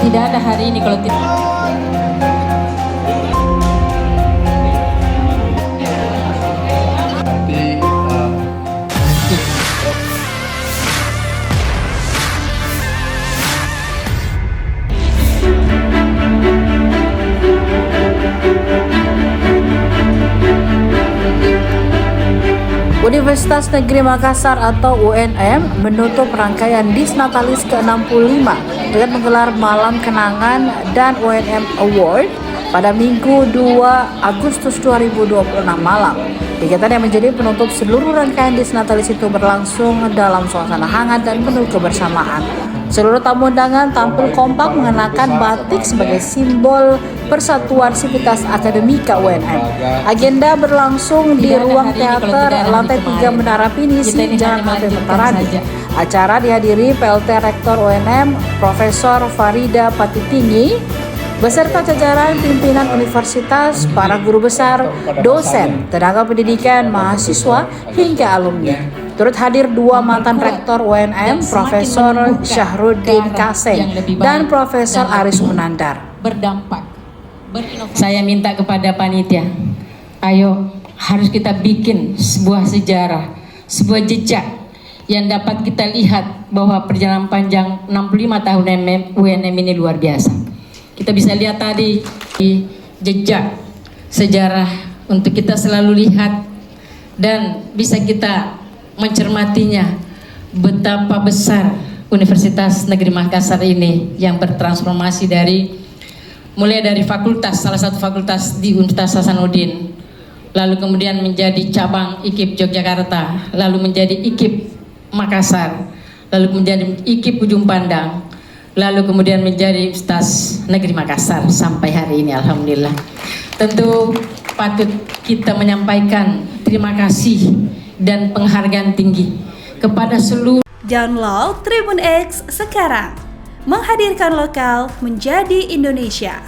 Tidak ada hari ini kalau tidak. Universitas Negeri Makassar atau UNM menutup rangkaian Disnatalis ke-65 dengan menggelar Malam Kenangan dan UNM Award pada Minggu 2 Agustus 2026 malam. Kegiatan yang menjadi penutup seluruh rangkaian Disnatalis itu berlangsung dalam suasana hangat dan penuh kebersamaan. Seluruh tamu undangan tampil kompak mengenakan batik sebagai simbol Persatuan Sivitas Akademika UNM. Agenda berlangsung di ruang teater lantai 3 Menara Pinisi, Jalan Mate Metaradi. Acara dihadiri PLT Rektor UNM, Profesor Farida Patitinggi, beserta jajaran pimpinan universitas, para guru besar, dosen, tenaga pendidikan, mahasiswa, hingga alumni. Turut hadir dua mantan rektor UNM, Profesor Syahruddin Kaseng dan Profesor Aris Munandar. Berdampak. Saya minta kepada panitia, ayo harus kita bikin sebuah sejarah, sebuah jejak yang dapat kita lihat bahwa perjalanan panjang 65 tahun UNM ini luar biasa. Kita bisa lihat tadi di jejak sejarah untuk kita selalu lihat dan bisa kita mencermatinya betapa besar Universitas Negeri Makassar ini yang bertransformasi mulai dari fakultas, salah satu fakultas di Universitas Hasanuddin, lalu kemudian menjadi cabang IKIP Yogyakarta, lalu menjadi IKIP Makassar, lalu menjadi IKIP Ujung Pandang, lalu kemudian menjadi Universitas Negeri Makassar sampai hari ini, alhamdulillah. Tentu patut kita menyampaikan terima kasih dan penghargaan tinggi kepada seluruh. Download Tribun X sekarang, menghadirkan lokal menjadi Indonesia.